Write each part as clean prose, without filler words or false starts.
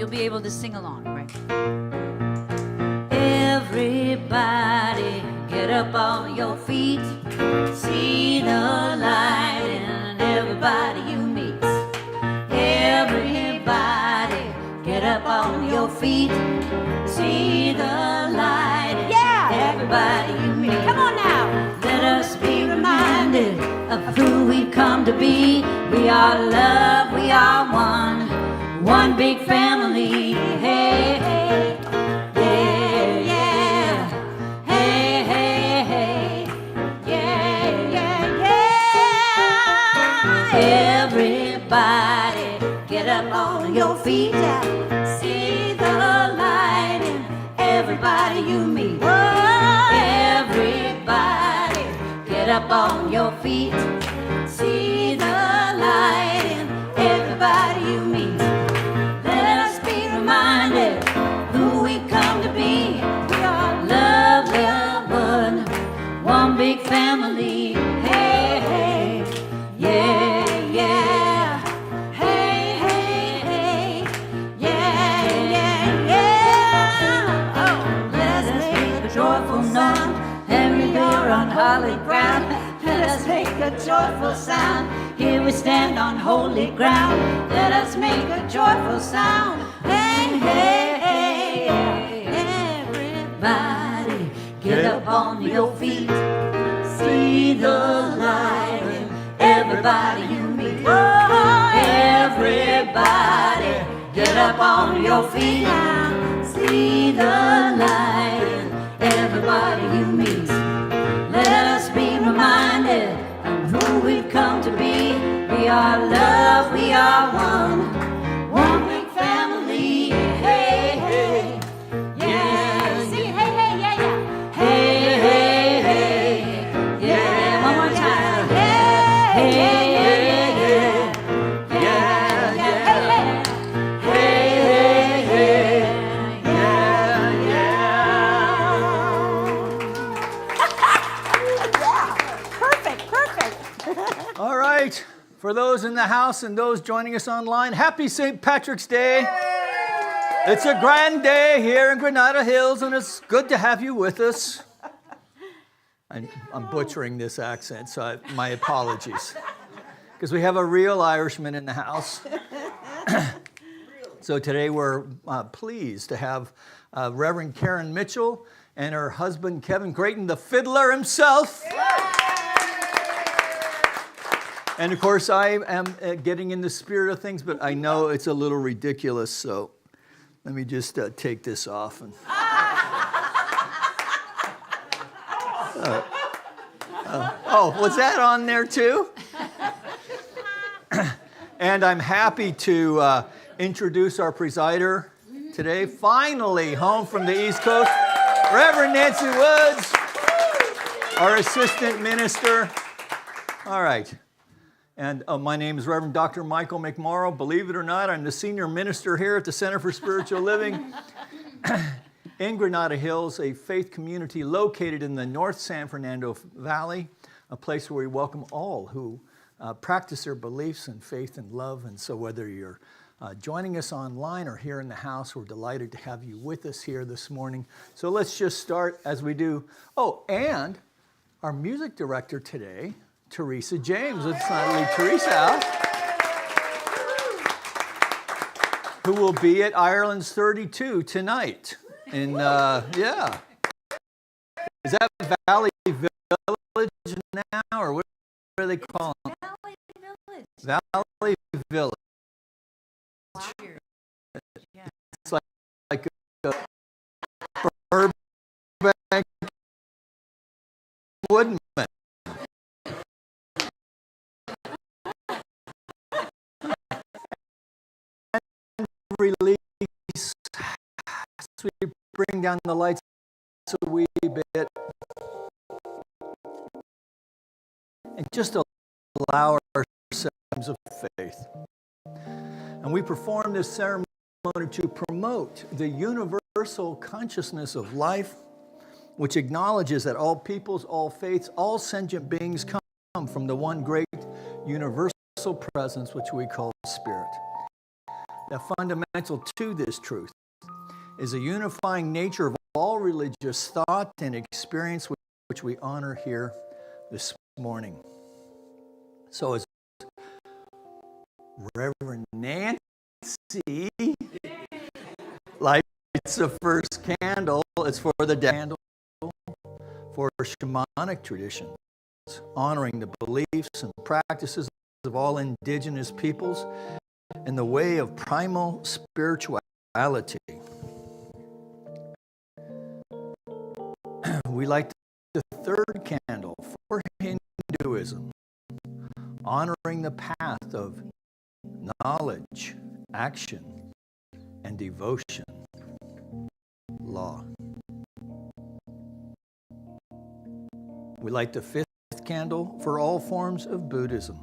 be able to sing along, right? Everybody get up on your feet, see the light in everybody you meet. Everybody get up on your feet, see the light in everybody you meet. Come on now. Let us be reminded of who we've come to be. We are love, we are one big family. Hey, hey, yeah, yeah. Hey, hey, hey, yeah, yeah, yeah. Everybody get up on your feet, see the light in everybody you meet. Everybody get up on your feet, see the light in everybody you meet. Let us be reminded who we've come to be. We are love, love, one big family. Hey, hey, yeah, yeah. Hey, hey, hey, yeah, yeah, yeah. Oh, let's make a joyful sound. Every year on holy ground. Let us make a joyful sound. Here we stand on holy ground. Let us make a joyful sound. Hey, hey, hey, hey. Everybody get up on your feet, see the light in everybody you meet. Oh, everybody get up on your feet now, see the light in everybody you meet. Let us be reminded of who we've come to be. We are love, we are one big family. Hey, hey, yeah. Sing, hey, hey, yeah, yeah. Hey, hey, hey, yeah. One more time. Hey, hey, yeah, yeah, yeah. Yeah, yeah, hey, hey, hey, yeah, yeah. Perfect, perfect. All right. For those in the house and those joining us online, happy St. Patrick's Day. It's a grand day here in Granada Hills, and it's good to have you with us. I'm butchering this accent, so my apologies. Because we have a real Irishman in the house. So today we're pleased to have Reverend Karen Mitchell and her husband Kevin Creighton, the fiddler himself. And of course, I am getting in the spirit of things, but I know it's a little ridiculous, so let me just take this off. And, was that on there too? And I'm happy to introduce our presider today, finally home from the East Coast, Reverend Nancy Woods, our assistant minister. All right. And my name is Reverend Dr. Michael McMorrow. Believe it or not, I'm the senior minister here at the Center for Spiritual Living in Granada Hills, a faith community located in the North San Fernando Valley, a place where we welcome all who practice their beliefs and faith and love. And so whether you're joining us online or here in the house, we're delighted to have you with us here this morning. So let's just start as we do. Oh, and our music director today, Teresa James. Let's not leave Teresa out. Who will be at Ireland's 32 tonight. In, yeah. Is that Valley Village now, or what are they calling it? Valley Village. Valley Village. It's like a Burbank Woodman. Release as we bring down the lights a wee bit and just allow ourselves of faith. And we perform this ceremony to promote the universal consciousness of life, which acknowledges that all peoples, all faiths, all sentient beings come from the one great universal presence which we call Spirit. that fundamental to this truth is a unifying nature of all religious thought and experience which we honor here this morning. So as Reverend Nancy lights the first candle, it's for the candle for shamanic traditions, honoring the beliefs and practices of all indigenous peoples in the way of primal spirituality. We light the third candle for Hinduism, honoring the path of knowledge, action, and devotion, law. We light the fifth candle for all forms of Buddhism,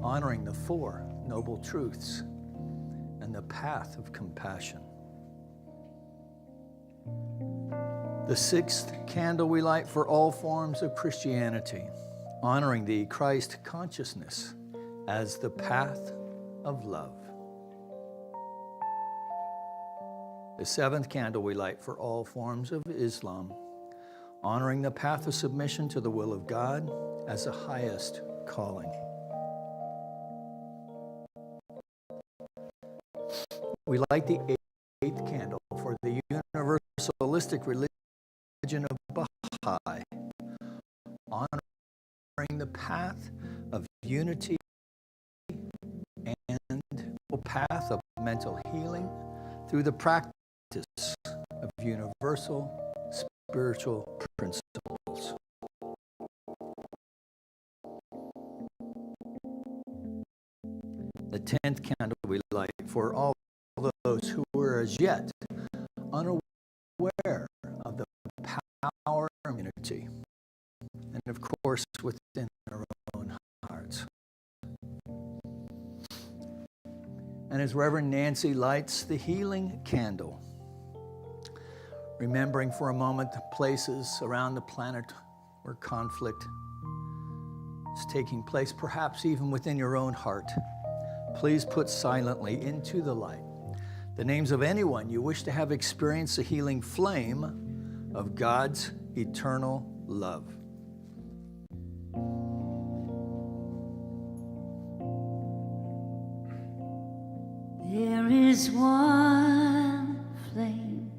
honoring the Four Noble Truths and the path of compassion. The sixth candle we light for all forms of Christianity, honoring the Christ consciousness as the path of love. The seventh candle we light for all forms of Islam, honoring the path of submission to the will of God as the highest calling. We light the eighth candle for the universalistic religion of Baha'i, honoring the path of unity and the path of mental healing through the practice of universal spiritual principles. The 10th candle we light for all those who are as yet unaware of the power of unity, and of course within our own hearts. And as Reverend Nancy lights the healing candle, remembering for a moment the places around the planet where conflict is taking place, perhaps even within your own heart, please put silently into the light the names of anyone you wish to have experienced the healing flame of God's eternal love. There is one flame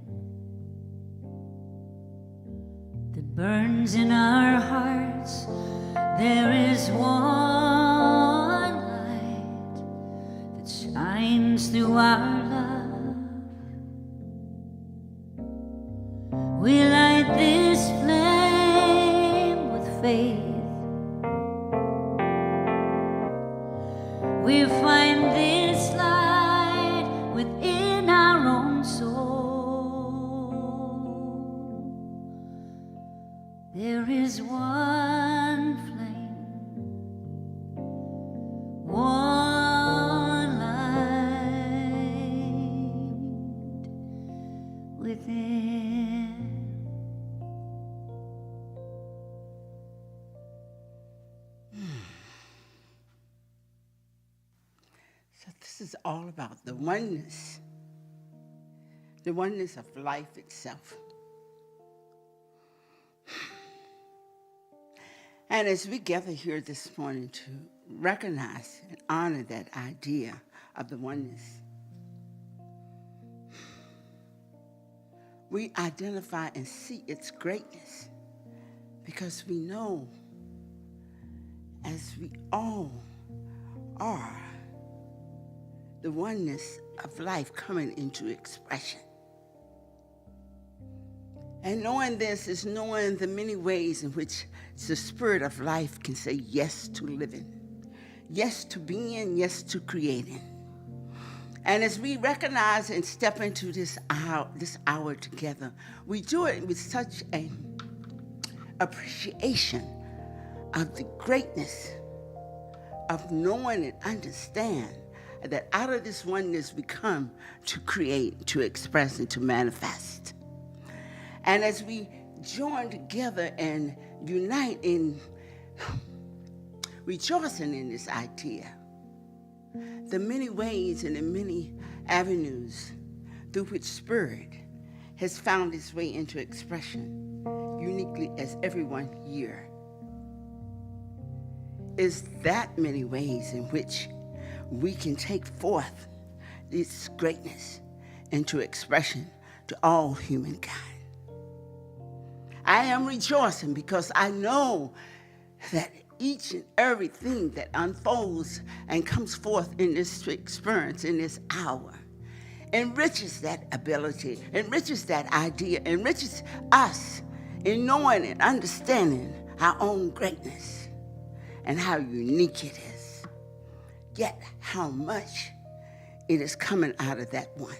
that burns in our hearts. There is one light that shines through our love. We light this flame with faith. We find this light within our own soul. There is one flame, one light within. So this is all about the oneness of life itself. And as we gather here this morning to recognize and honor that idea of the oneness, we identify and see its greatness because we know, as we all are, the oneness of life coming into expression. And knowing this is knowing the many ways in which the spirit of life can say yes to living, yes to being, yes to creating. And as we recognize and step into this hour together, we do it with such an appreciation of the greatness of knowing and understand that out of this oneness we come to create, to express, and to manifest. And as we join together and unite in rejoicing in this idea, the many ways and the many avenues through which spirit has found its way into expression, uniquely as everyone here. Is that many ways in which we can take forth its greatness into expression to all humankind. I am rejoicing because I know that each and everything that unfolds and comes forth in this experience, in this hour, enriches that ability, enriches that idea, enriches us in knowing and understanding our own greatness and how unique it is, yet how much it is coming out of that one.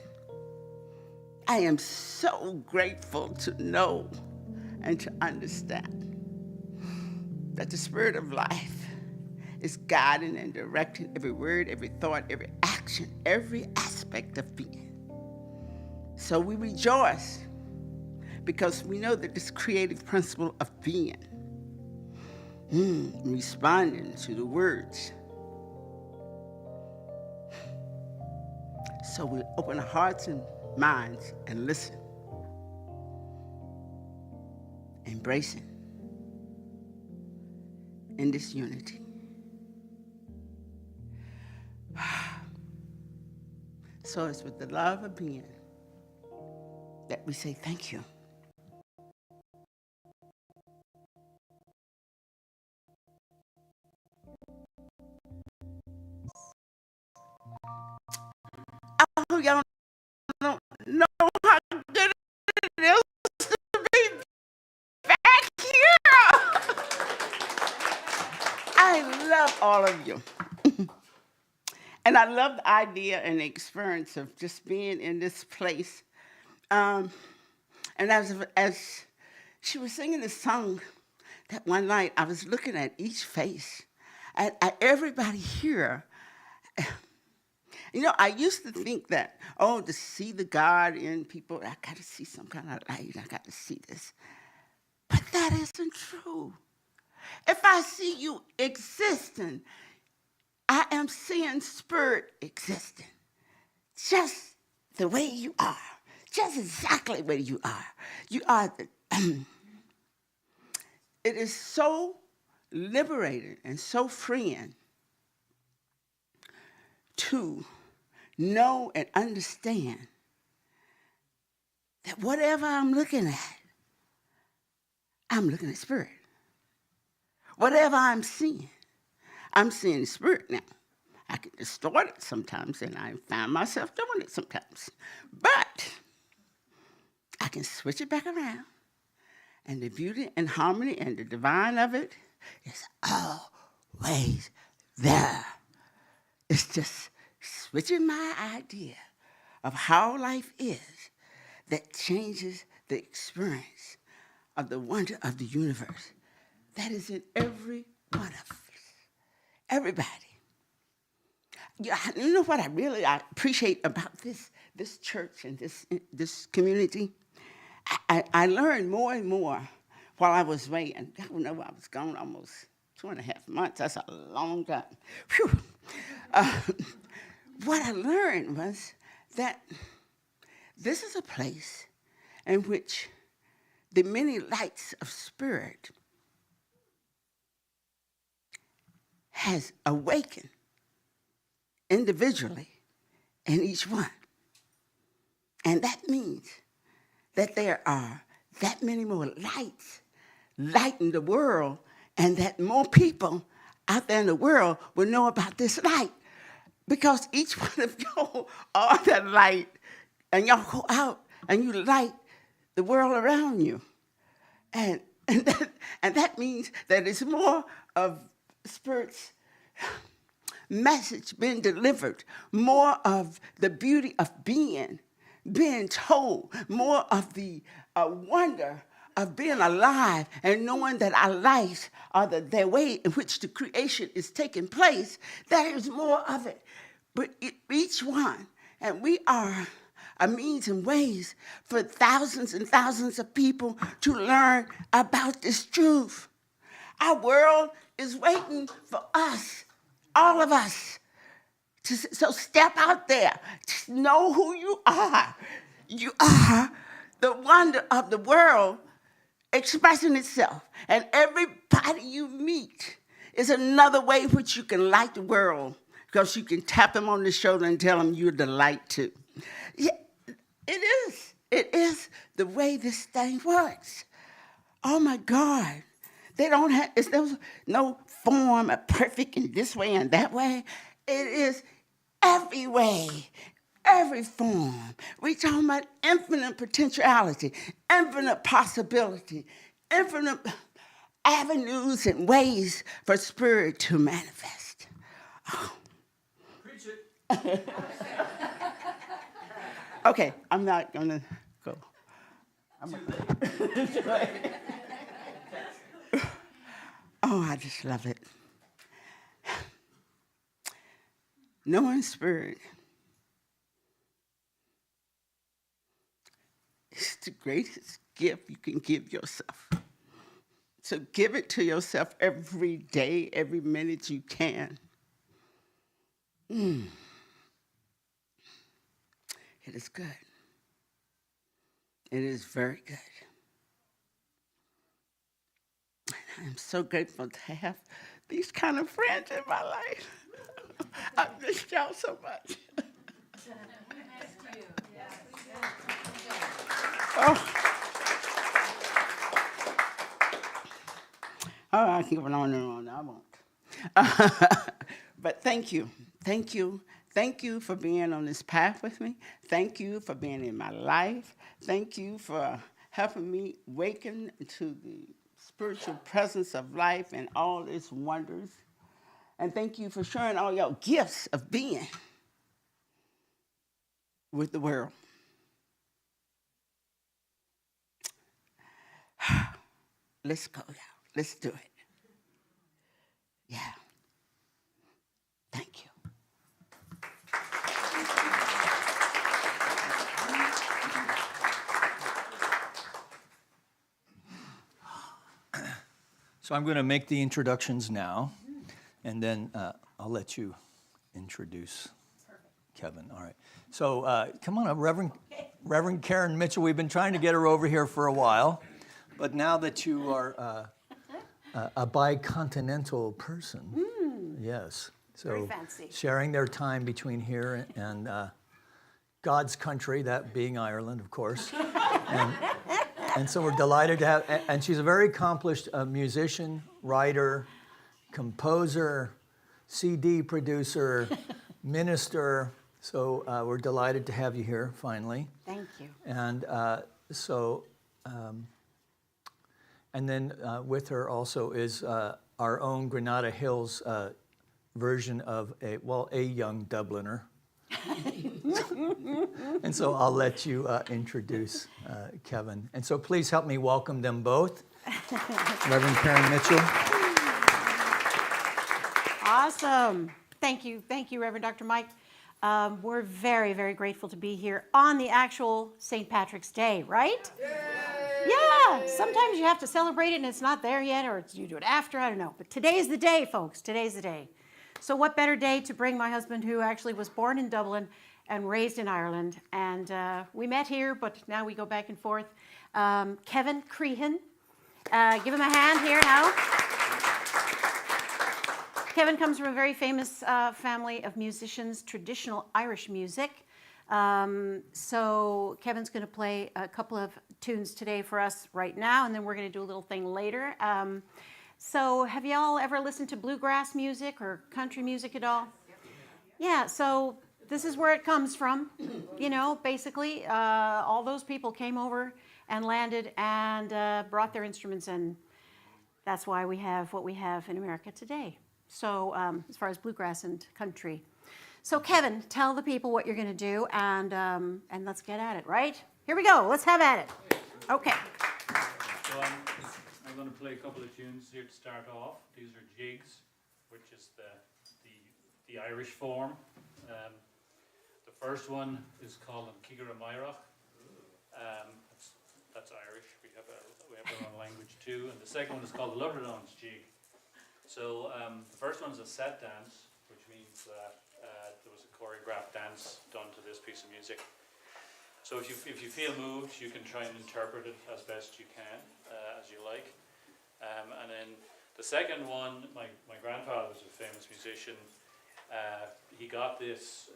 I am so grateful to know and to understand that the spirit of life is guiding and directing every word, every thought, every action, every aspect of being. So we rejoice because we know that this creative principle of being, responding to the words. So we open our hearts and minds and listen, embracing in this unity. So it's with the love of being that we say thank you. Oh, y'all don't know how good it is to be back here. I love all of you. And I love the idea and the experience of just being in this place. And as she was singing this song that one night, I was looking at each face, at everybody here. You know, I used to think that, to see the God in people, I got to see some kind of light. I got to see this. But that isn't true. If I see you existing, I am seeing spirit existing, just the way you are, just exactly where you are. You are it is so liberating and so freeing to know and understand that whatever I'm looking at spirit. Whatever I'm seeing spirit now. I can distort it sometimes, and I find myself doing it sometimes. But I can switch it back around, and the beauty and harmony and the divine of it is always there. It's just switching my idea of how life is that changes the experience of the wonder of the universe that is in every one of us. Everybody. Yeah, you know what I appreciate about this church and this community? I learned more and more while I was away, and I don't know, I was gone almost 2.5 months. That's a long time. Whew. What I learned was that this is a place in which the many lights of spirit has awakened individually in each one. And that means that there are that many more lights lighting the world, and that more people out there in the world will know about this light. Because each one of y'all are that light, and y'all go out and you light the world around you. And that means that it's more of Spirit's message being delivered, more of the beauty of being told, more of the wonder of being alive and knowing that our lives are the way in which the creation is taking place. There is more of it. But each one, and we are a means and ways for thousands and thousands of people to learn about this truth. Our world is waiting for us, all of us, So step out there. Just know who you are. You are the wonder of the world expressing itself. And everybody you meet is another way which you can light the world, because you can tap them on the shoulder and tell them you're the light too. Yeah, it is. It is the way this thing works. Oh my God. They don't have, there's no form of perfect in this way and that way. It is every way, every form. We're talking about infinite potentiality, infinite possibility, infinite avenues and ways for spirit to manifest. Oh. Preach it. Okay, I'm not gonna go. Oh, I just love it. Knowing spirit is the greatest gift you can give yourself. So give it to yourself every day, every minute you can. It is good. It is very good. I am so grateful to have these kind of friends in my life. I've missed y'all so much. Oh, I can go on and on. I won't. But thank you. Thank you. Thank you for being on this path with me. Thank you for being in my life. Thank you for helping me awaken to the spiritual presence of life and all its wonders. And thank you for sharing all your gifts of being with the world. Let's go, y'all. Let's do it. Yeah. Thank you. So I'm going to make the introductions now, and then I'll let you introduce Kevin. All right. So come on up, Reverend Karen Mitchell. We've been trying to get her over here for a while, but now that you are a bicontinental person, yes. So very fancy. sharing their time between here and God's country, that being Ireland, of course. And so we're delighted to have, and she's a very accomplished musician, writer, composer, CD producer, minister. So we're delighted to have you here finally. Thank you. And and then with her also is our own Granada Hills version of a young Dubliner. And so I'll let you introduce Kevin. And so please help me welcome them both. Reverend Karen Mitchell. Awesome. Thank you, Reverend Dr. Mike. We're very, very grateful to be here on the actual St. Patrick's Day, right? Yeah, sometimes you have to celebrate it and it's not there yet, or you do it after, I don't know. But today's the day, folks, today's the day. So what better day to bring my husband, who actually was born in Dublin and raised in Ireland. And we met here, but now we go back and forth. Kevin Crehan. Give him a hand here now. Kevin comes from a very famous family of musicians, traditional Irish music. So Kevin's going to play a couple of tunes today for us right now, and then we're going to do a little thing later. So have y'all ever listened to bluegrass music or country music at all? Yeah, so this is where it comes from. You know, basically, all those people came over and landed and brought their instruments in. That's why we have what we have in America today. So as far as bluegrass and country. So Kevin, tell the people what you're going to do, and let's get at it, right? Here we go. Let's have at it. Okay. So I'm going to play a couple of tunes here to start off. These are jigs, which is the Irish form. The first one is called Kigra Myrach. That's Irish. We have our own language too. And the second one is called the Loverdowns jig. So the first one is a set dance, which means that there was choreographed dance done to this piece of music. So if you feel moved, you can try and interpret it as best you can, as you like. And then the second one, my grandfather was a famous musician. He got this,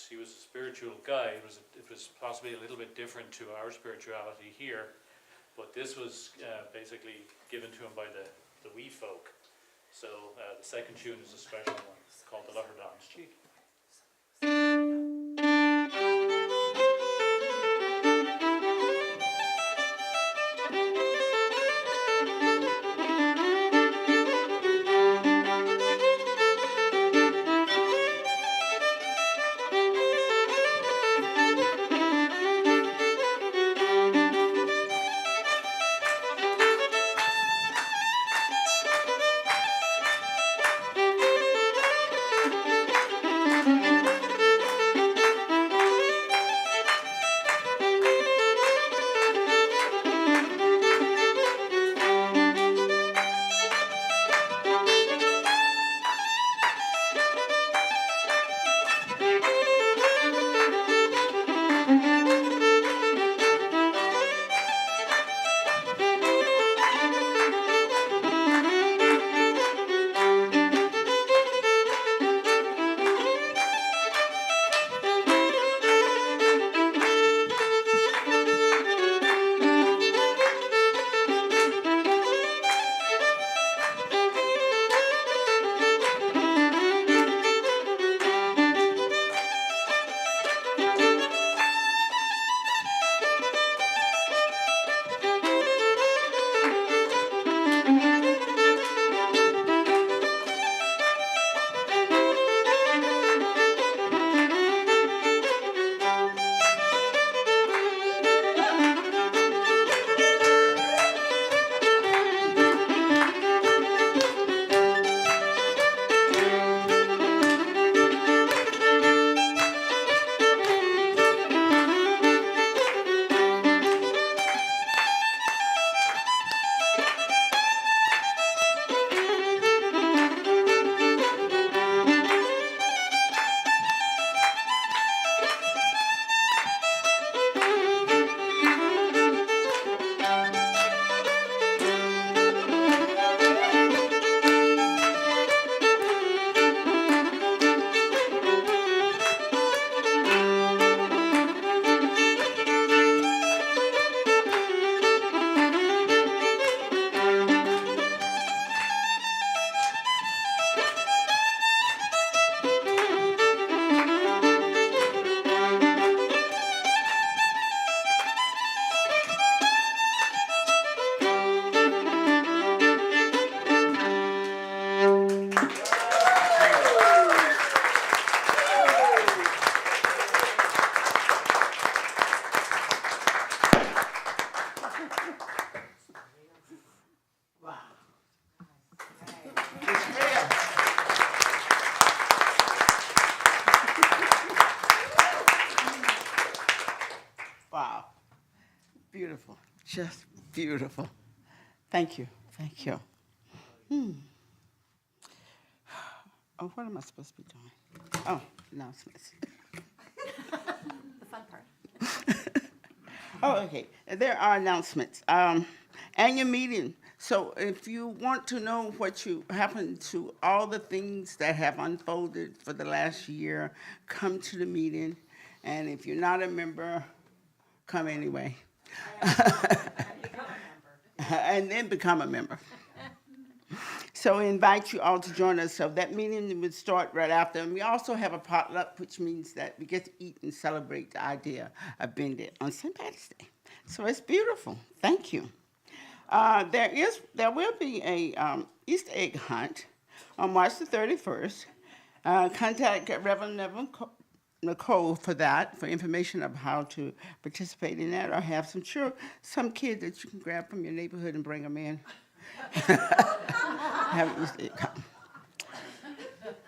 he was a spiritual guy. It was possibly a little bit different to our spirituality here, but this was basically given to him by the wee folk. So the second tune is a special one called the Lutterdon's Cheek. Wow. Beautiful. Just beautiful. Thank you. Thank you. Oh, what am I supposed to be doing? Oh, announcements. The fun part. Oh, okay. There are announcements. Annual meeting. So if you want to know what happened to all the things that have unfolded for the last year, come to the meeting. And if you're not a member, come anyway. And then become a member. So we invite you all to join us. So that meeting would start right after. And we also have a potluck, which means that we get to eat and celebrate the idea of being there on St. Patrick's Day. So it's beautiful. Thank you. There will be a Easter egg hunt on March the 31st. Contact Reverend Nicole for that, for information of how to participate in that, or have some kid that you can grab from your neighborhood and bring them in. Have an Easter egg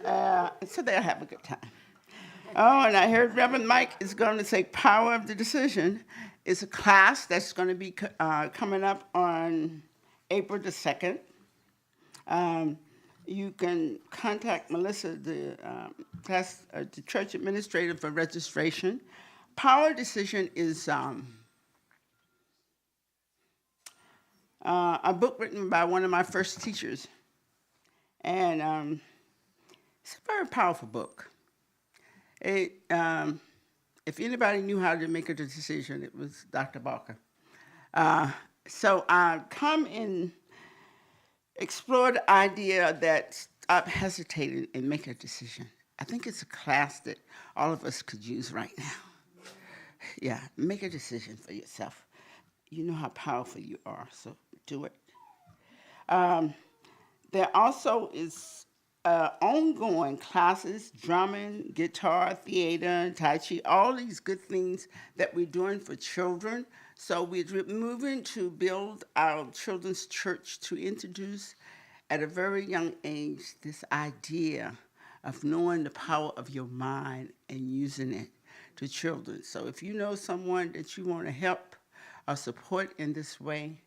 hunt. So they'll have a good time. Oh, and I heard Reverend Mike is going to say Power of the Decision. It's a class that's going to be coming up on April the 2nd. You can contact Melissa, the church administrator, for registration. Power Decision is a book written by one of my first teachers. And it's a very powerful book. If anybody knew how to make a decision, it was Dr. Barker. So I come and explore the idea that stop hesitating and make a decision. I think it's a class that all of us could use right now. Yeah, make a decision for yourself. You know how powerful you are, so do it. There also is ongoing classes, drumming, guitar, theater, Tai Chi, all these good things that we're doing for children. So we're moving to build our children's church to introduce at a very young age this idea of knowing the power of your mind and using it to children. So if you know someone that you want to help or support in this way,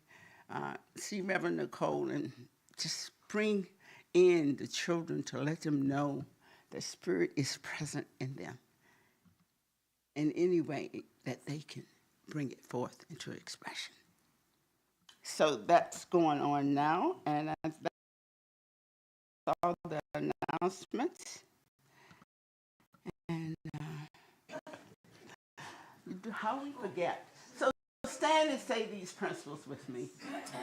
see Reverend Nicole and just bring in the children to let them know the Spirit is present in them in any way that they can bring it forth into expression. So that's going on now, and that's all the announcements. And how we forget. So stand and say these principles with me.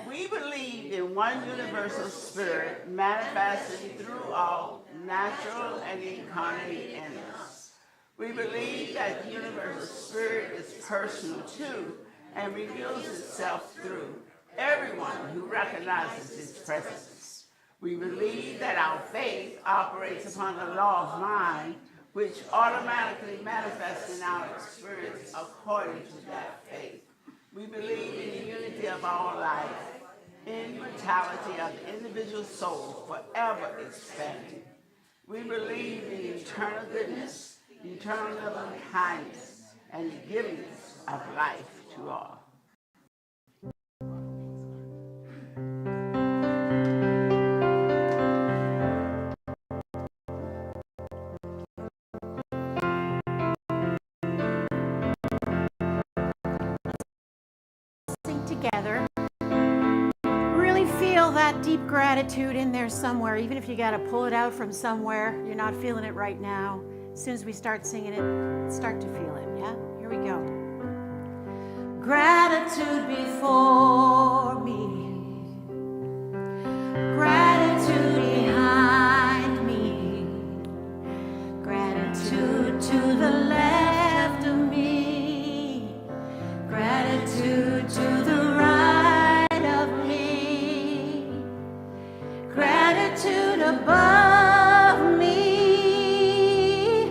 We believe in one universal spirit manifested through all natural and incarnate in us. We believe that the universal spirit is personal too and reveals itself through everyone who recognizes its presence. We believe that our faith operates upon the law of mind, which automatically manifests in our experience according to that faith. We believe in the unity of our life, immortality of the individual soul forever expanding. We believe in eternal goodness, eternal loving kindness, and the givingness of life to all. Sing together. Really feel that deep gratitude in there somewhere, even if you got to pull it out from somewhere. You're not feeling it right now. As soon as we start singing it, start to feel it, yeah? Here we go. Gratitude before me, gratitude behind me, gratitude to the left of me, gratitude to the right of me, gratitude above me,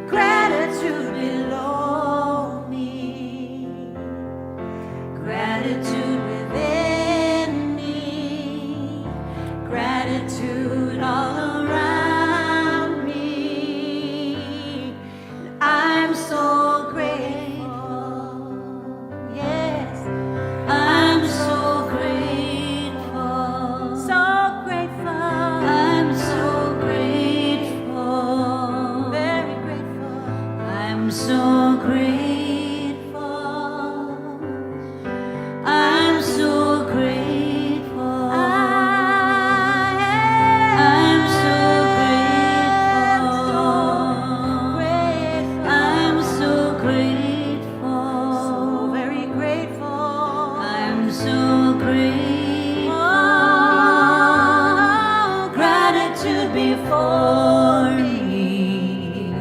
gratitude below me, gratitude within me, gratitude all around me. I'm so grateful, yes, I'm so grateful, so grateful, I'm so grateful, very grateful, I'm so grateful. I'm so grateful. I'm so grateful. I'm so grateful. So very grateful. I'm so grateful. Gratitude before me.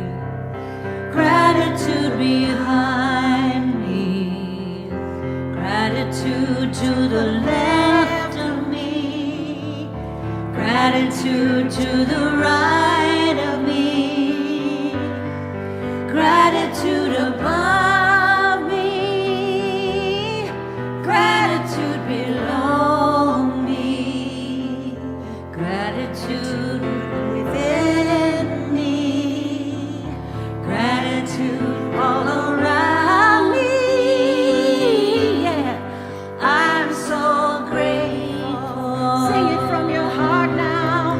Gratitude behind me. Gratitude to the left of me, gratitude to the right of me, gratitude above me, gratitude below me, gratitude within me, gratitude all around me. I'm so grateful. Sing it from your heart now.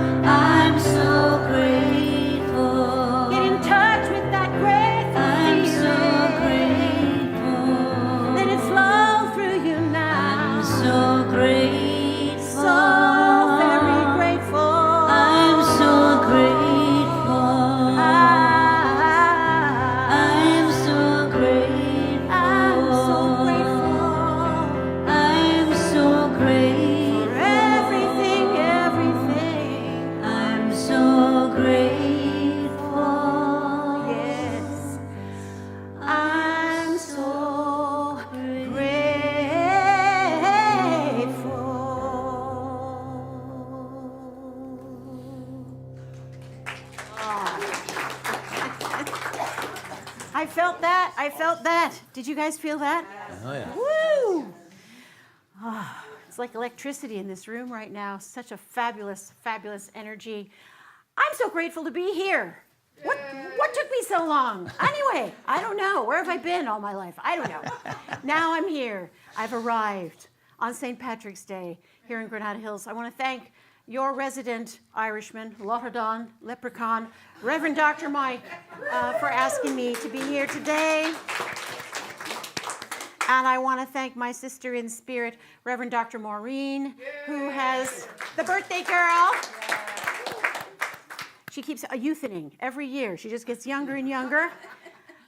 that. I felt that. Did you guys feel that? Oh, yeah. Woo! Ah, it's like electricity in this room right now. Such a fabulous, fabulous energy. I'm so grateful to be here. What took me so long? Anyway, I don't know. Where have I been all my life? I don't know. Now I'm here. I've arrived on St. Patrick's Day here in Granada Hills. I want to thank your resident Irishman, Lotterdon, Leprechaun, Reverend Dr. Mike, for asking me to be here today. And I want to thank my sister in spirit, Reverend Dr. Maureen, who has the birthday girl. She keeps youthening every year. She just gets younger and younger,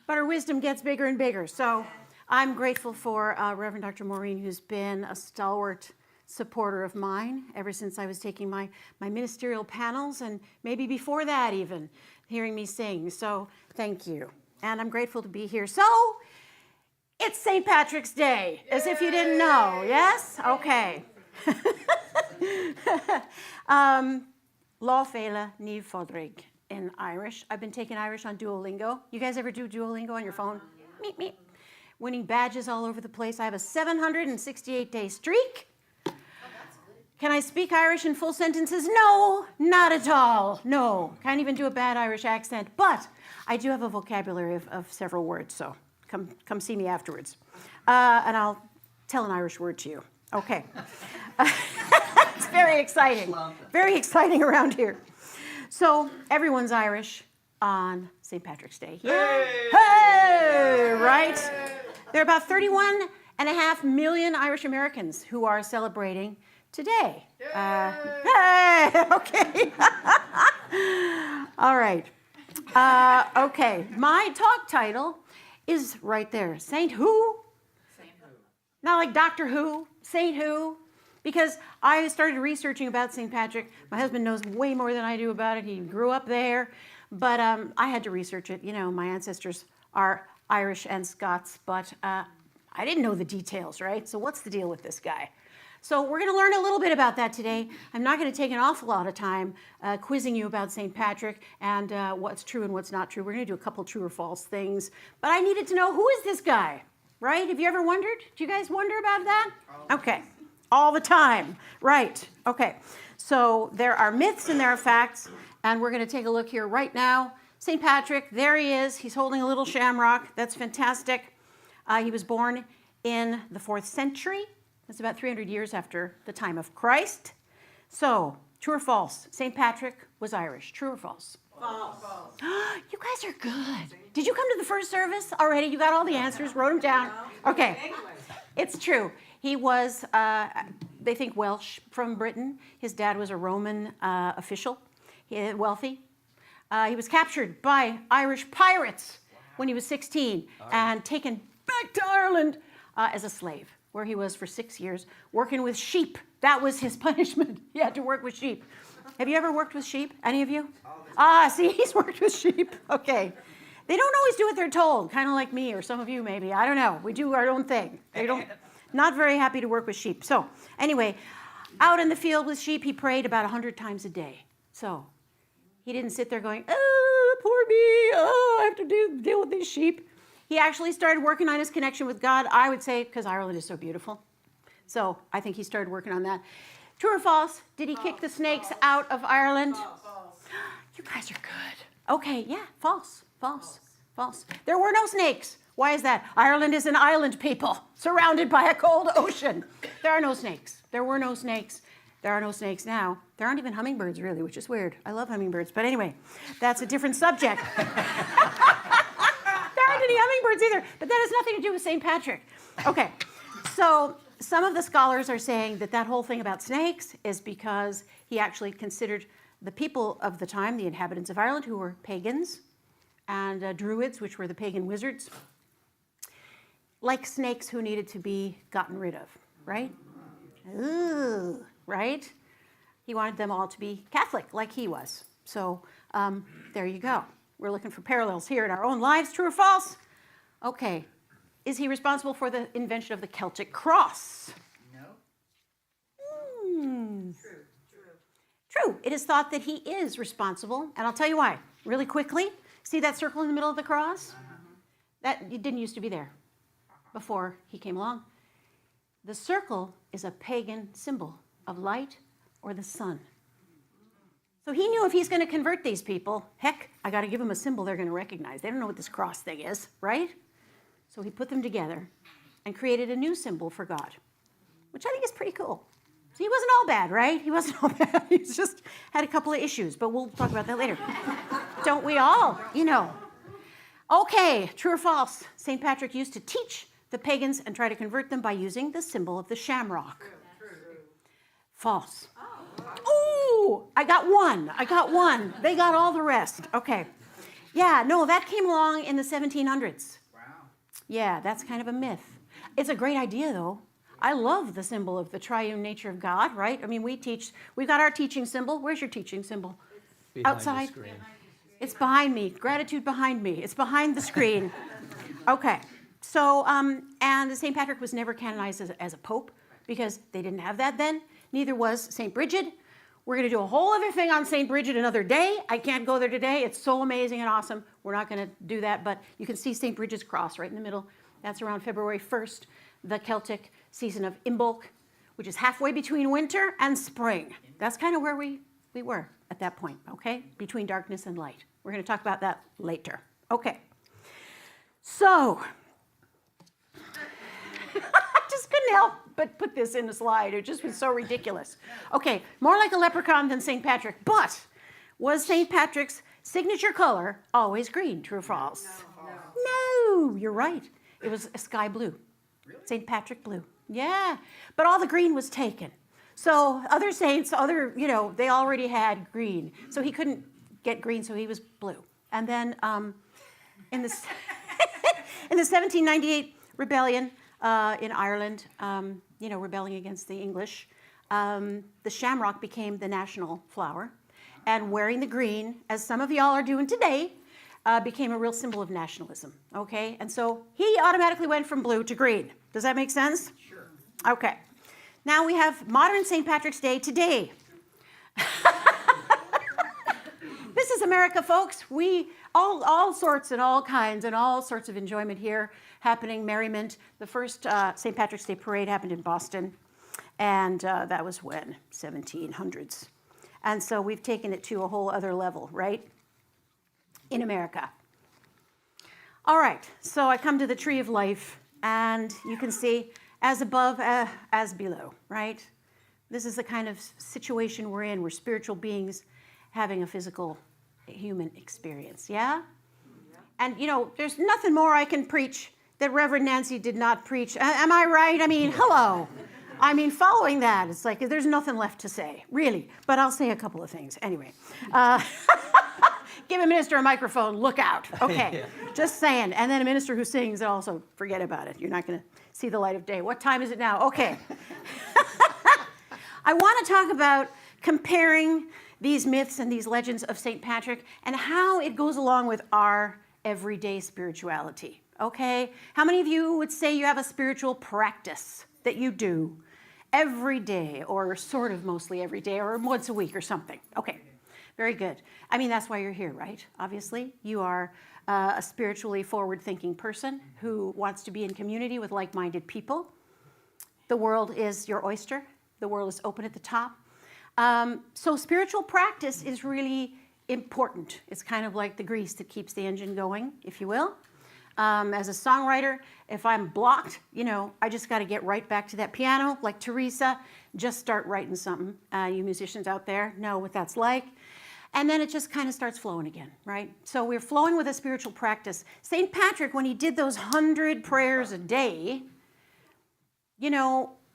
but her wisdom gets bigger and bigger. So I'm grateful for Reverend Dr. Maureen, who's been a stalwart supporter of mine ever since I was taking my ministerial panels, and maybe before that even, hearing me sing. So thank you. And I'm grateful to be here. So it's St. Patrick's Day, as if you didn't know, yes? Okay. Lá féile ní fodrig in Irish. I've been taking Irish on Duolingo. You guys ever do Duolingo on your phone? Meep, meep. Winning badges all over the place. I have a 768-day streak. Can I speak Irish in full sentences? No, not at all. No, can't even do a bad Irish accent. But I do have a vocabulary of several words, so come see me afterwards. And I'll tell an Irish word to you. Okay. It's very exciting. Very exciting around here. So everyone's Irish on St. Patrick's Day. Yeah. Hey! Right? There are about 31.5 million Irish Americans who are celebrating today. Hey! Okay. All right. Okay. My talk title is right there. Saint who? Saint who. Not like Doctor Who. Saint who. Because I started researching about St. Patrick. My husband knows way more than I do about it. He grew up there. But I had to research it. You know, my ancestors are Irish and Scots, but I didn't know the details, right? So what's the deal with this guy? So we're going to learn a little bit about that today. I'm not going to take an awful lot of time quizzing you about St. Patrick and what's true and what's not true. We're going to do a couple true or false things. But I needed to know, who is this guy, right? Have you ever wondered? Do you guys wonder about that? Okay. All the time. Right. Okay. So there are myths and there are facts, and we're going to take a look here right now. St. Patrick, there he is. He's holding a little shamrock. That's fantastic. He was born in the 4th century. That's about 300 years after the time of Christ. So, true or false? St. Patrick was Irish. True or false? False. You guys are good. Did you come to the first service already? You got all the answers, wrote them down? Okay. It's true. He was, they think, Welsh from Britain. His dad was a Roman official, wealthy. He was captured by Irish pirates when he was 16 and taken back to Ireland as a slave, where he was for 6 years working with sheep. That was his punishment. He had to work with sheep. Have you ever worked with sheep? Any of you? See, he's worked with sheep. Okay. They don't always do what they're told, kind of like me or some of you maybe. I don't know. We do our own thing. They don't. Not very happy to work with sheep. So anyway, out in the field with sheep, he prayed about 100 times a day. So he didn't sit there going, oh, poor me, oh, I have to deal with these sheep. He actually started working on his connection with God, I would say, because Ireland is so beautiful. So I think he started working on that. True or false? Did he kick the snakes out of Ireland? False. You guys are good. Okay, yeah, false, false, false. There were no snakes. Why is that? Ireland is an island, people, surrounded by a cold ocean. There are no snakes. There were no snakes. There are no snakes now. There aren't even hummingbirds, really, which is weird. I love hummingbirds. But anyway, that's a different subject. There aren't any hummingbirds either. But that has nothing to do with St. Patrick. Okay, so some of the scholars are saying that that whole thing about snakes is because he actually considered the people of the time, the inhabitants of Ireland, who were pagans, and druids, which were the pagan wizards, like snakes who needed to be gotten rid of, right? Ooh, right? He wanted them all to be Catholic, like he was. So there you go. We're looking for parallels here in our own lives. True or false? Okay. Is he responsible for the invention of the Celtic cross? No. True. It is thought that he is responsible, and I'll tell you why. Really quickly, see that circle in the middle of the cross? That it didn't used to be there before he came along. The circle is a pagan symbol of light or the sun. So he knew if he's going to convert these people, heck, I got to give them a symbol they're going to recognize. They don't know what this cross thing is, right? So he put them together and created a new symbol for God, which I think is pretty cool. So he wasn't all bad, right? He wasn't all bad. He's just had a couple of issues, but we'll talk about that later. Don't we all? You know. Okay, true or false? St. Patrick used to teach the pagans and try to convert them by using the symbol of the shamrock. False. Ooh, I got one. They got all the rest. Okay. Yeah, no, that came along in the 1700s. Wow. Yeah, that's kind of a myth. It's a great idea, though. I love the symbol of the triune nature of God, right? I mean, we've got our teaching symbol. Where's your teaching symbol? Behind Outside? the screen. It's behind me. Gratitude behind me. It's behind the screen. Okay. So, and St. Patrick was never canonized as a pope because they didn't have that then. Neither was St. Bridget. We're going to do a whole other thing on St. Bridget another day. I can't go there today. It's so amazing and awesome. We're not going to do that, but you can see St. Bridget's cross right in the middle. That's around February 1st, the Celtic season of Imbolc, which is halfway between winter and spring. That's kind of where we were at that point, okay? Between darkness and light. We're going to talk about that later. Okay. So, I just couldn't help but put this in the slide. It just was so ridiculous. Okay, more like a leprechaun than St. Patrick, but was St. Patrick's signature color always green, true or false? No, you're right. It was a sky blue. Really? St. Patrick blue. Yeah, but all the green was taken. So other saints, they already had green. So he couldn't get green, so he was blue. And then in the 1798 rebellion in Ireland, rebelling against the English, the shamrock became the national flower. And wearing the green, as some of y'all are doing today, became a real symbol of nationalism, okay? And so he automatically went from blue to green. Does that make sense? Sure. Okay. Now we have modern St. Patrick's Day today. This is America, folks. We all sorts and all kinds and all sorts of enjoyment here happening, merriment. The first St. Patrick's Day parade happened in Boston, and that was when? 1700s. And so we've taken it to a whole other level, right? In America. All right, so I come to the tree of life, and you can see as above, as below, right? This is the kind of situation we're in. We're spiritual beings having a physical human experience, yeah? And, there's nothing more I can preach that Reverend Nancy did not preach. Am I right? I mean, hello. I mean, following that, it's like there's nothing left to say, really. But I'll say a couple of things. Anyway. Give a minister a microphone, look out. Okay, yeah. Just saying. And then a minister who sings, also forget about it. You're not going to see the light of day. What time is it now? Okay. I want to talk about comparing these myths and these legends of St. Patrick and how it goes along with our everyday spirituality, okay? How many of you would say you have a spiritual practice that you do every day, or sort of mostly every day, or once a week or something? Okay, very good. I mean, that's why you're here, right? Obviously, you are a spiritually forward-thinking person who wants to be in community with like-minded people. The world is your oyster. The world is open at the top. So spiritual practice is really important. It's kind of like the grease that keeps the engine going, if you will. As a songwriter, if I'm blocked, I just got to get right back to that piano, like Teresa, just start writing something. You musicians out there know what that's like. And then it just kind of starts flowing again, right? So we're flowing with a spiritual practice. St. Patrick, when he did those 100 prayers a day,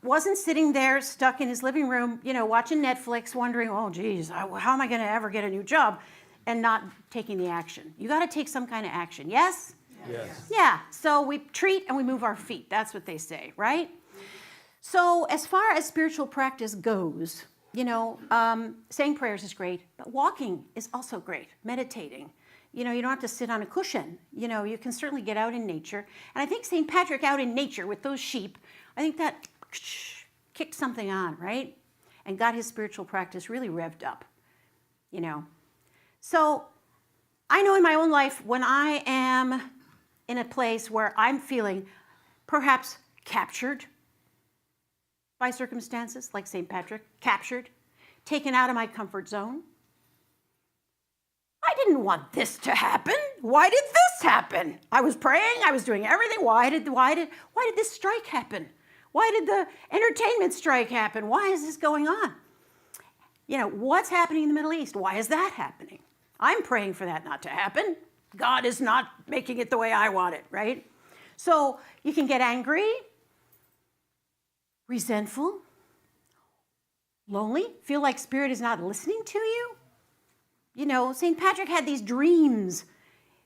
wasn't sitting there stuck in his living room, watching Netflix, wondering, oh, geez, how am I going to ever get a new job? And not taking the action. You got to take some kind of action, yes? Yes. Yeah, so we treat and we move our feet. That's what they say, right? So as far as spiritual practice goes, saying prayers is great, but walking is also great, meditating. You don't have to sit on a cushion. You can certainly get out in nature. And I think St. Patrick out in nature with those sheep, I think that kicked something on, right? And got his spiritual practice really revved up, So I know in my own life when I am in a place where I'm feeling perhaps captured by circumstances, like St. Patrick, captured, taken out of my comfort zone. I didn't want this to happen. Why did this happen? I was praying, I was doing everything. Why did this strike happen? Why did the entertainment strike happen? Why is this going on? You know, what's happening in the Middle East? Why is that happening? I'm praying for that not to happen. God is not making it the way I want it, right? So you can get angry, resentful, lonely, feel like Spirit is not listening to you. You know, St. Patrick had these dreams.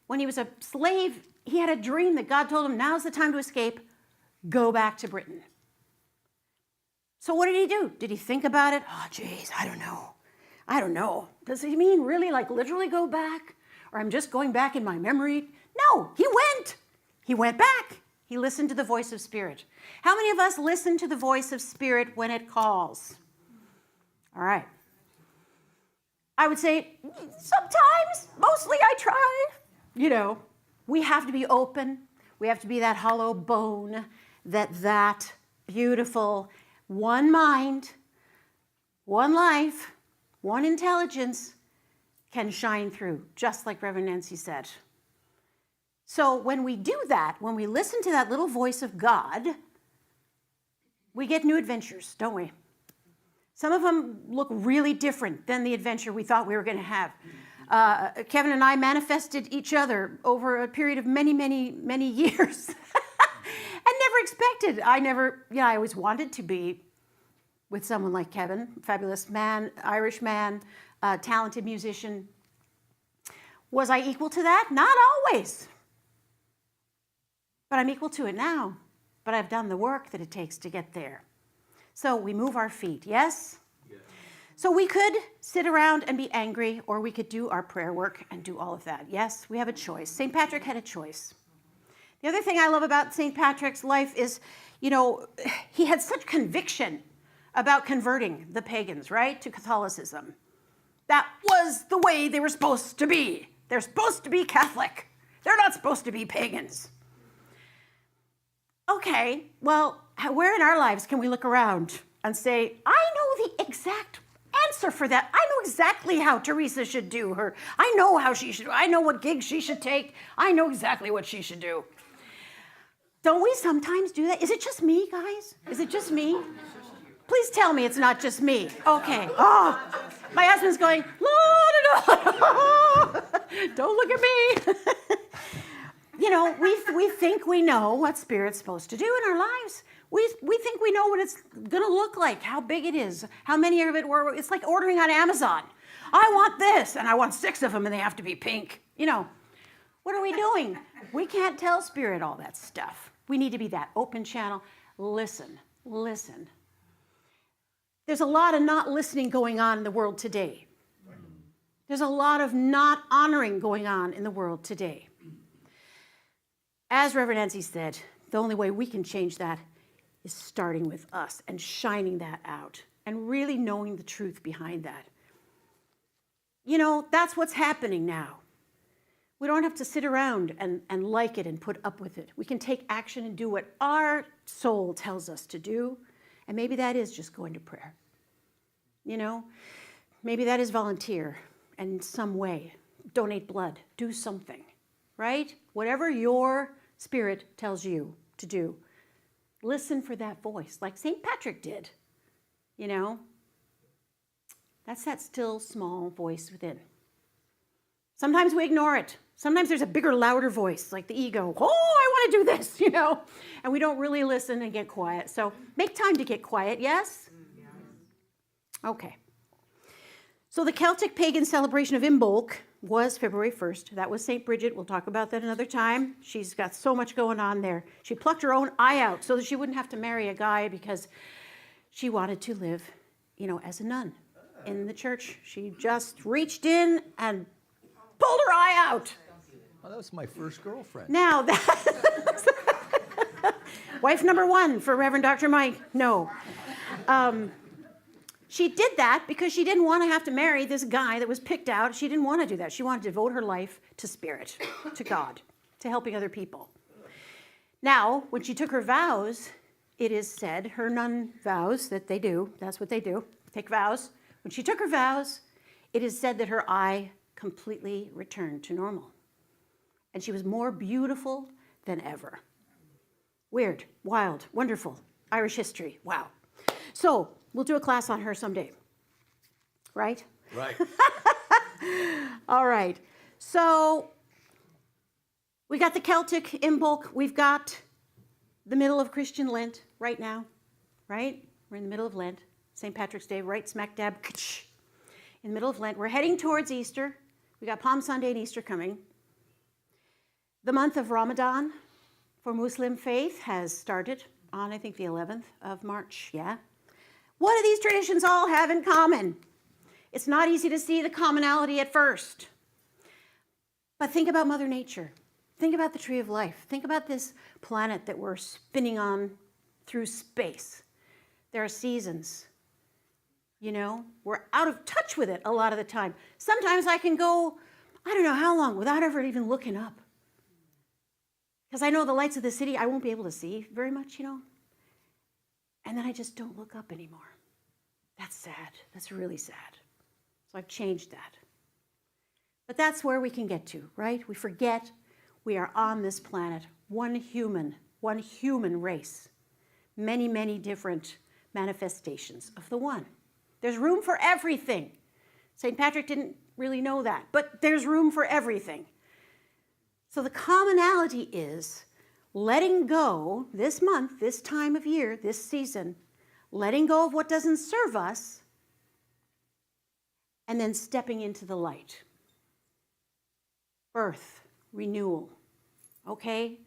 When he was a slave, he had a dream that God told him, now's the time to escape, go back to Britain. So what did he do? Did he think about it? Oh, geez, I don't know. Does he mean really like literally go back? Or I'm just going back in my memory? No, he went. He went back. He listened to the voice of Spirit. How many of us listen to the voice of Spirit when it calls? All right. I would say sometimes, mostly I try. You know, we have to be open. We have to be that hollow bone that beautiful one mind, one life, one intelligence can shine through, just like Reverend Nancy said. So when we do that, when we listen to that little voice of God, we get new adventures, don't we? Some of them look really different than the adventure we thought we were going to have. Kevin and I manifested each other over a period of many, many, many years. And never expected. I always wanted to be with someone like Kevin, fabulous man, Irish man, talented musician. Was I equal to that? Not always. But I'm equal to it now. But I've done the work that it takes to get there. So we move our feet, yes? Yes? So we could sit around and be angry, or we could do our prayer work and do all of that. Yes, we have a choice. St. Patrick had a choice. The other thing I love about St. Patrick's life is, you know, he had such conviction about converting the pagans, right, to Catholicism. That was the way they were supposed to be. They're supposed to be Catholic. They're not supposed to be pagans. Okay, well, where in our lives can we look around and say, I know the exact answer for that. I know exactly how Teresa should do her. I know how she should, I know what gigs she should take. I know exactly what she should do. Don't we sometimes do that? Is it just me, guys? Is it just me? Please tell me it's not just me. Okay. Oh, my husband's going, don't look at me. You know, we think we know what Spirit's supposed to do in our lives. We think we know what it's going to look like, how big it is, how many of it were. It's like ordering on Amazon. I want this, and I want 6 of them, and they have to be pink. You know, what are we doing? We can't tell Spirit all that stuff. We need to be that open channel. Listen. There's a lot of not listening going on in the world today. There's a lot of not honoring going on in the world today. As Reverend Nancy said, the only way we can change that is starting with us and shining that out and really knowing the truth behind that. You know, that's what's happening now. We don't have to sit around and like it and put up with it. We can take action and do what our soul tells us to do. And maybe that is just going to prayer. You know, maybe that is volunteer in some way. Donate blood. Do something, right? Whatever your Spirit tells you to do, listen for that voice, like St. Patrick did. You know, that's that still small voice within. Sometimes we ignore it. Sometimes there's a bigger, louder voice, like the ego. Oh, I want to do this, you know, and we don't really listen and get quiet. So make time to get quiet, yes? Okay. So the Celtic pagan celebration of Imbolc was February 1st. That was St. Bridget. We'll talk about that another time. She's got so much going on there. She plucked her own eye out so that she wouldn't have to marry a guy because she wanted to live, you know, as a nun in the church. She just reached in and pulled her eye out. Oh, that was my first girlfriend. Now that's wife number 1 for Reverend Dr. Mike. No. She did that because she didn't want to have to marry this guy that was picked out. She didn't want to do that. She wanted to devote her life to Spirit, to God. to helping other people. Now, when she took her vows, it is said, her nun vows that they do, that's what they do, take vows. When she took her vows, it is said that her eye completely returned to normal. And she was more beautiful than ever. Weird, wild, wonderful, Irish history, wow. So, we'll do a class on her someday, right? Right. All right, so we got the Celtic in bulk. We've got the middle of Christian Lent right now, right? We're in the middle of Lent, St. Patrick's Day, right smack dab in the middle of Lent. We're heading towards Easter. We got Palm Sunday and Easter coming. The month of Ramadan for Muslim faith has started on, I think, the 11th of March, yeah? What do these traditions all have in common? It's not easy to see the commonality at first. But think about Mother Nature. Think about the tree of life. Think about this planet that we're spinning on through space. There are seasons. You know, we're out of touch with it a lot of the time. Sometimes I can go, I don't know how long, without ever even looking up. Because I know the lights of the city I won't be able to see very much, you know. And then I just don't look up anymore. That's sad. That's really sad. So I've changed that. But that's where we can get to, right? We forget we are on this planet, one human race. Many, many different manifestations of the one. There's room for everything. St. Patrick didn't really know that, but there's room for everything. So the commonality is letting go this month, this time of year, this season, letting go of what doesn't serve us, and then stepping into the light. Birth, renewal, okay?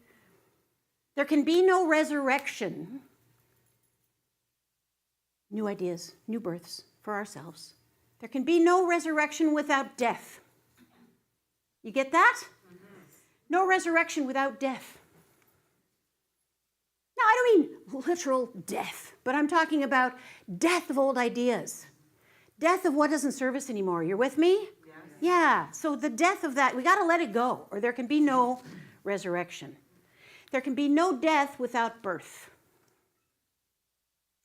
There can be no resurrection, new ideas, new births for ourselves. There can be no resurrection without death. You get that? No resurrection without death. Now, I don't mean literal death, but I'm talking about death of old ideas. Death of what doesn't serve us anymore. You're with me? Yes. Yeah, so the death of that, we got to let it go, or there can be no resurrection. There can be no death without birth.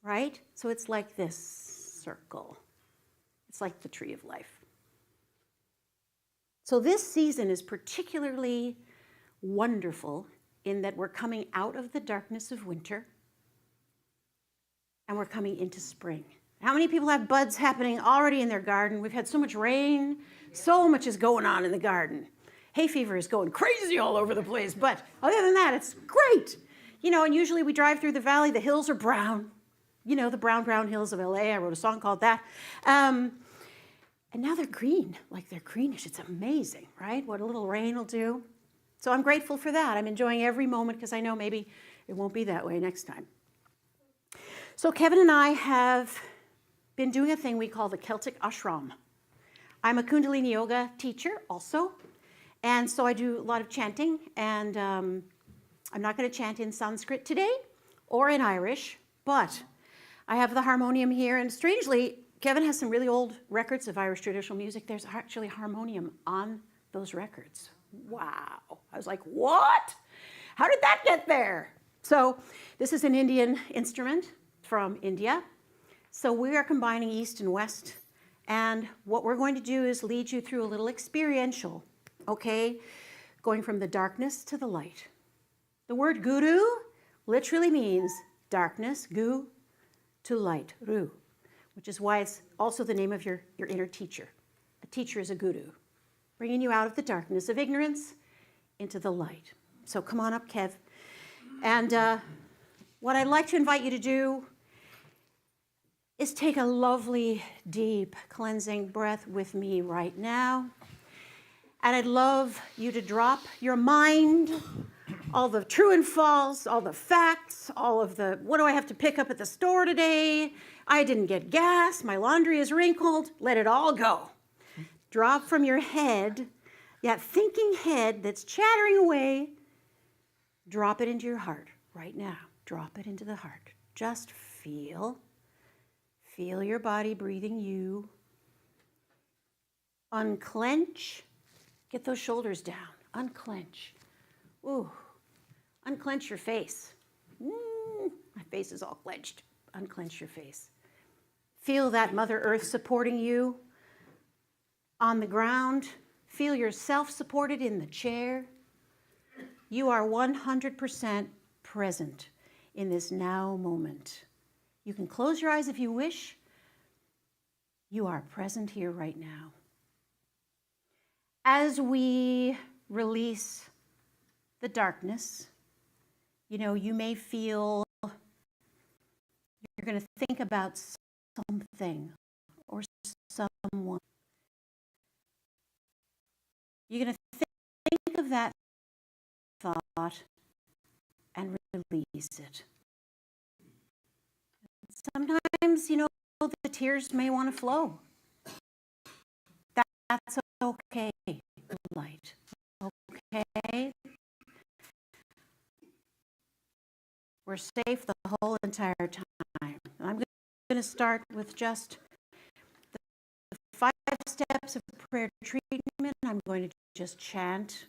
Right? So it's like this circle. It's like the tree of life. So this season is particularly wonderful in that we're coming out of the darkness of winter and we're coming into spring. How many people have buds happening already in their garden? We've had so much rain, so much is going on in the garden. Hay fever is going crazy all over the place, but other than that, it's great. You know, and usually we drive through the valley, the hills are brown. You know, the brown, brown hills of LA. I wrote a song called that. And now they're green, like they're greenish. It's amazing, right? What a little rain will do. So I'm grateful for that. I'm enjoying every moment because I know maybe it won't be that way next time. So Kevin and I have been doing a thing we call the Celtic ashram. I'm a Kundalini yoga teacher also. And so I do a lot of chanting. And I'm not going to chant in Sanskrit today or in Irish, but I have the harmonium here. And strangely, Kevin has some really old records of Irish traditional music. There's actually harmonium on those records. Wow. I was like, what? How did that get there? So this is an Indian instrument from India. So we are combining East and West. And what we're going to do is lead you through a little experiential, okay? Going from the darkness to the light. The word guru literally means darkness, gu, to light, ru, which is why it's also the name of your inner teacher. A teacher is a guru, bringing you out of the darkness of ignorance into the light. So come on up, Kev. And what I'd like to invite you to do is take a lovely, deep, cleansing breath with me right now. And I'd love you to drop your mind, all the true and false, all the facts, all of the, what do I have to pick up at the store today? I didn't get gas, my laundry is wrinkled. Let it all go. Drop from your head, that thinking head that's chattering away, drop it into your heart right now. Drop it into the heart. Just feel your body breathing you. Unclench. Get those shoulders down. Unclench. Ooh, unclench your face. My face is all clenched. Unclench your face. Feel that Mother Earth supporting you on the ground. Feel yourself supported in the chair. You are 100% present in this now moment. You can close your eyes if you wish. You are present here right now. As we release the darkness, you know, you may feel you're going to think about something or someone. You're going to think of that thought and release it. Sometimes, you know, the tears may want to flow. That's okay, light. Okay? We're safe the whole entire time. I'm going to start with just the 5 steps of prayer treatment. I'm going to just chant.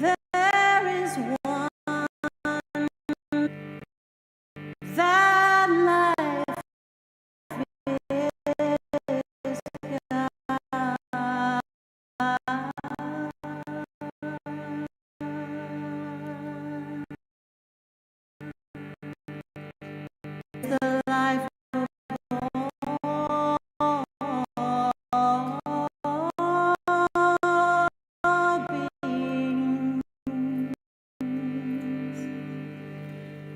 There is one that life is God. The life of all beings.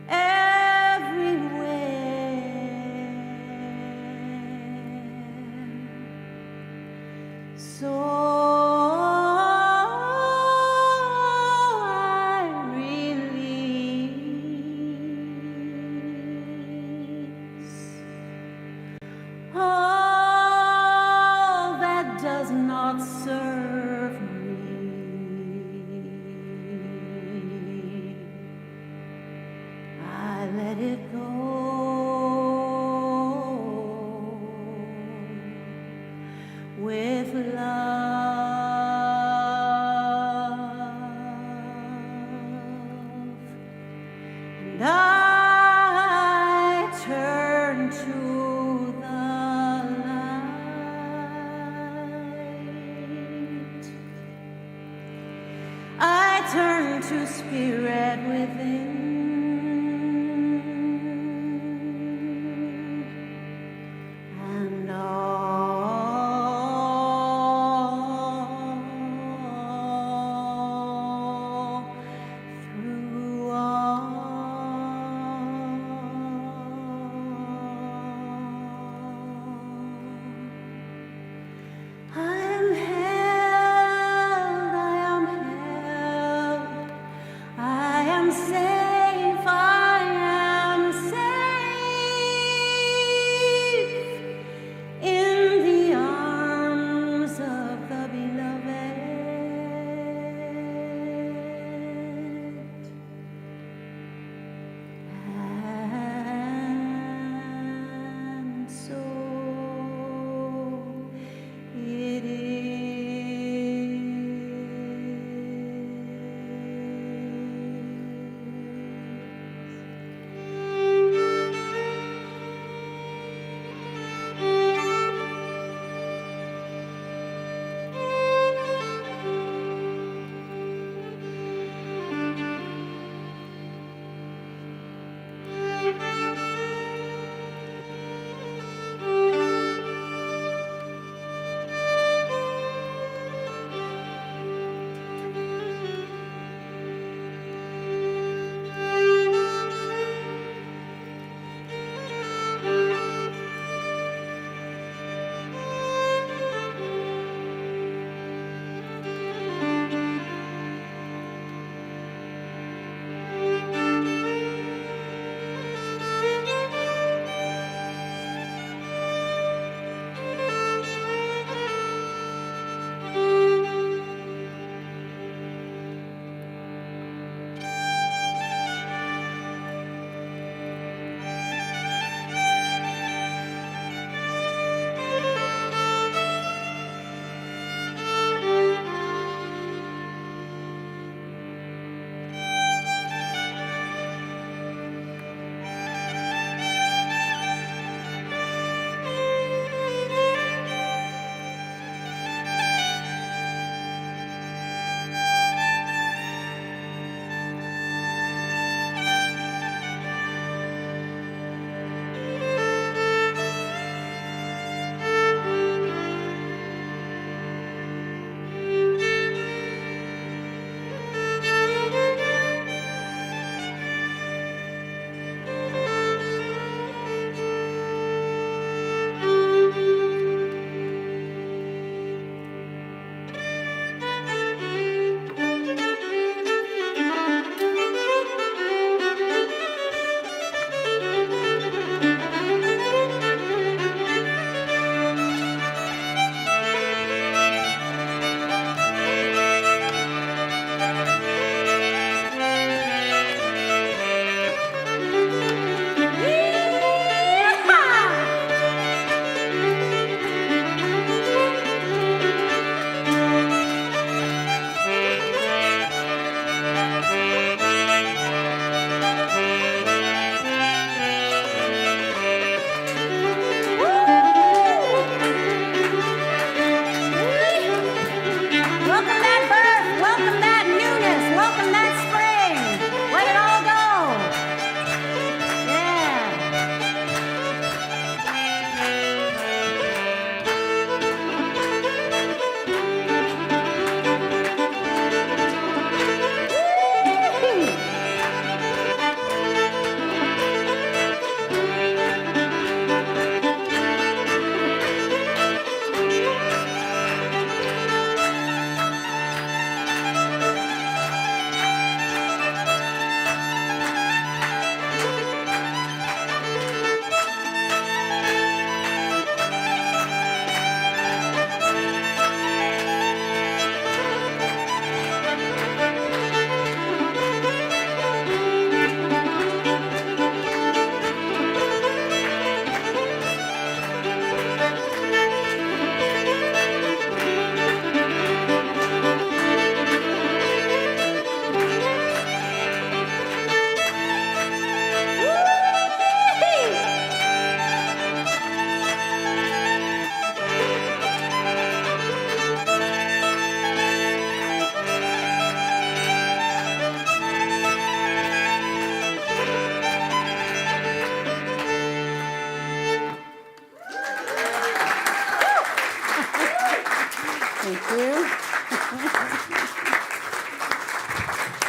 Everywhere. So I release all that does not serve me. I let it go with love, and I turn to the light. I turn to spirit within. And all through I am held, I am held, I am safe.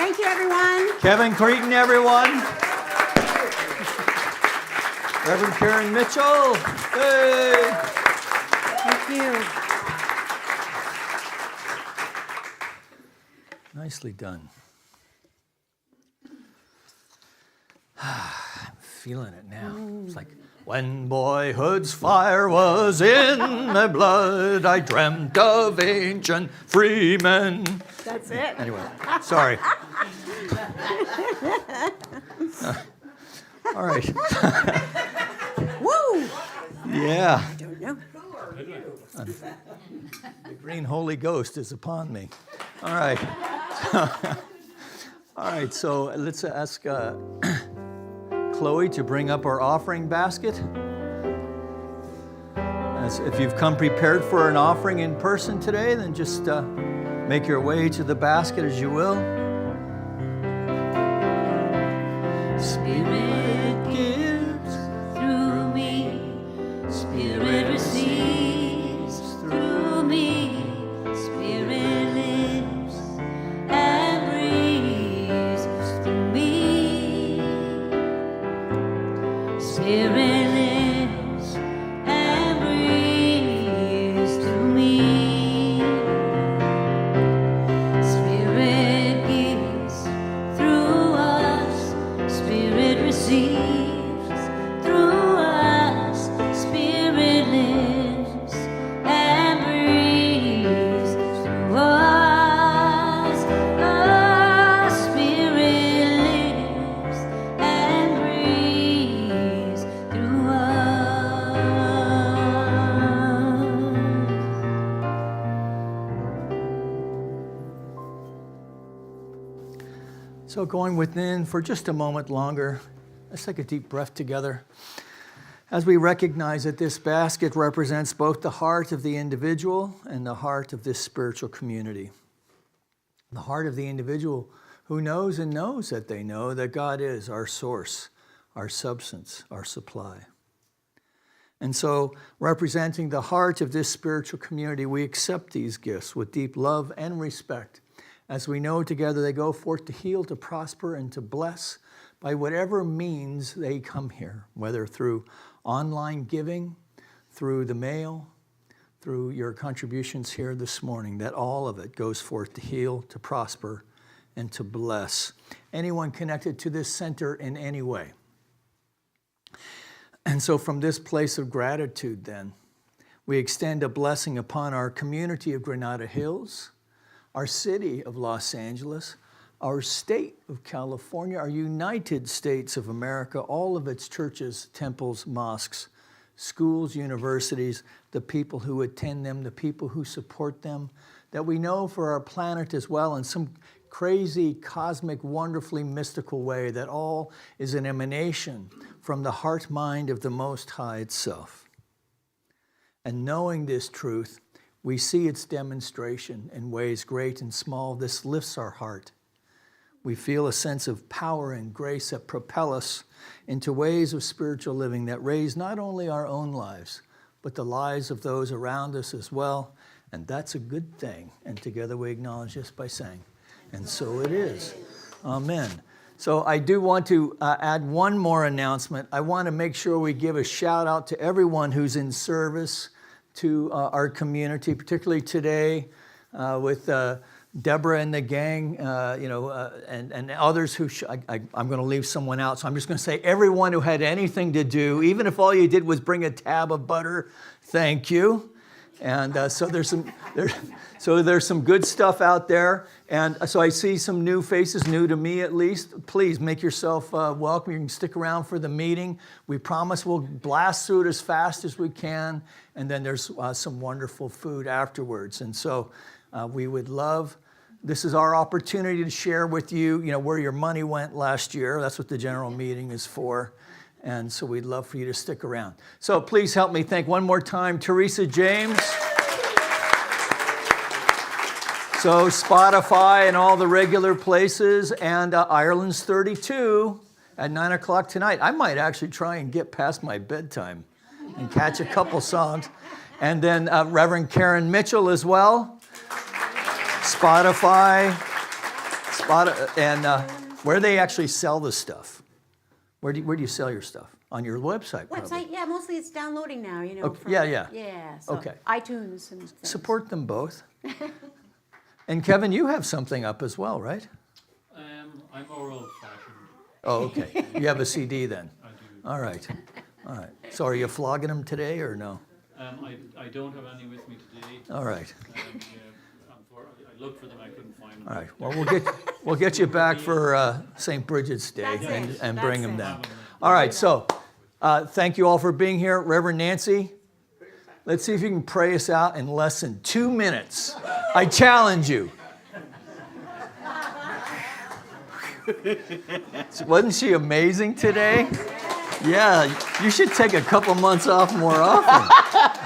Thank you, everyone. Kevin Cretin, everyone. Reverend Karen Mitchell. Hey. Thank you. Nicely done. I'm feeling it now. It's like, when boyhood's fire was in my blood, I dreamt of ancient freemen. That's it. Anyway, sorry. All right. Woo! Yeah. I don't know. The green Holy Ghost is upon me. All right. All right, so let's ask Chloe to bring up our offering basket. As if you've come prepared for an offering in person today, then just make your way to the basket as you will. Spirit gives through me. Spirit receives through me. Spirit lives and breathes through me. Spirit lives and breathes through me. Spirit gives through us. Spirit receives through us. Spirit lives and breathes through us. Oh, Spirit lives and breathes through us. So going within for just a moment longer, let's take a deep breath together. As we recognize that this basket represents both the heart of the individual and the heart of this spiritual community. The heart of the individual who knows and knows that they know that God is our source, our substance, our supply. And so, representing the heart of this spiritual community, we accept these gifts with deep love and respect. As we know together, they go forth to heal, to prosper, and to bless by whatever means they come here, whether through online giving, through the mail, through your contributions here this morning, that all of it goes forth to heal, to prosper, and to bless anyone connected to this center in any way. And so from this place of gratitude then, we extend a blessing upon our community of Granada Hills, our city of Los Angeles, our state of California, our United States of America, all of its churches, temples, mosques, schools, universities, the people who attend them, the people who support them, that we know for our planet as well in some crazy, cosmic, wonderfully mystical way that all is an emanation from the heart mind of the Most High itself. And knowing this truth, we see its demonstration in ways great and small. This lifts our heart. We feel a sense of power and grace that propel us into ways of spiritual living that raise not only our own lives, but the lives of those around us as well. And that's a good thing. And together we acknowledge this by saying, and so it is. Amen. So I do want to add one more announcement. I want to make sure we give a shout out to everyone who's in service to our community, particularly today with Deborah and the gang, and others who, I'm going to leave someone out, so I'm just going to say everyone who had anything to do, even if all you did was bring a tab of butter, thank you. And so there's some good stuff out there. And so I see some new faces, new to me at least. Please make yourself welcome. You can stick around for the meeting. We promise we'll blast through it as fast as we can. And then there's some wonderful food afterwards. And so we would love, this is our opportunity to share with you, where your money went last year. That's what the general meeting is for. And so we'd love for you to stick around. So please help me thank one more time Teresa James. So Spotify and all the regular places, and Ireland's 32 at 9 o'clock tonight. I might actually try and get past my bedtime and catch a couple songs. And then Reverend Karen Mitchell as well. Spotify. Where they actually sell the stuff? Where do you sell your stuff? On your website, probably. Website, yeah, mostly it's downloading now, you know. Okay, from- yeah. Yeah, so Okay. iTunes and things. Support them both. And Kevin, you have something up as well, right? I'm more old-fashioned. Oh, okay. You have a CD then? I do. All right. So are you flogging them today or no? I don't have any with me today. All right. I looked for them, I couldn't find them. All right. Well, we'll get you back for St. Bridget's Day That's and it. bring That's them it. down. All right. So thank you all for being here. Reverend Nancy, let's see if you can pray us out in less than 2 minutes. I challenge you. Wasn't she amazing today? Yeah, you should take a couple months off more often.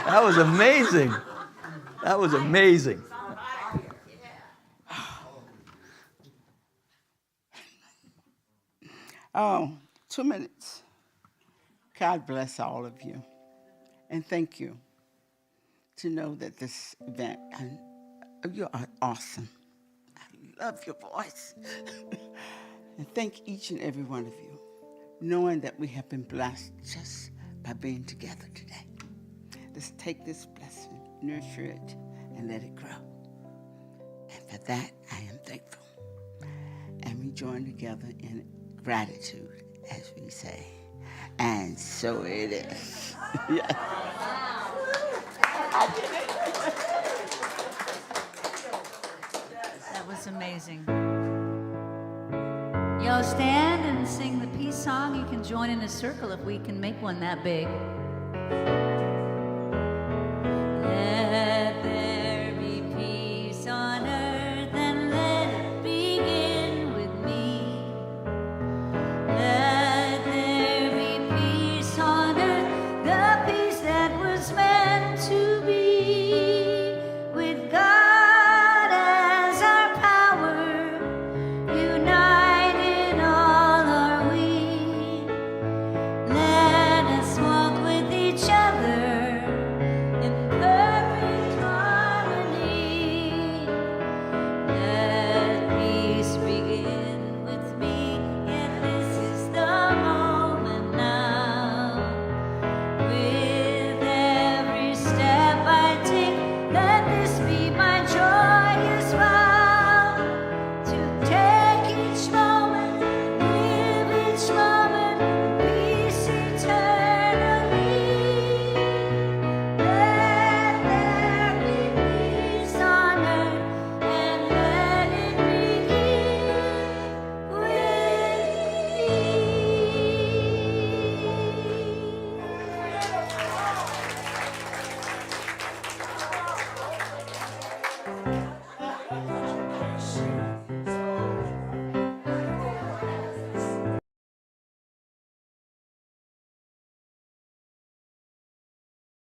That was amazing. That was amazing. Oh, 2 minutes. God bless all of you. And thank you to know that this event, you are awesome. I love your voice. And thank each and every one of you, knowing that we have been blessed just by being together today. Let's take this blessing, nurture it, and let it grow. And for that, I am thankful. And we join together in gratitude, as we say. And so it is. Yes. That was amazing. Y'all stand and sing the peace song. You can join in a circle if we can make one that big.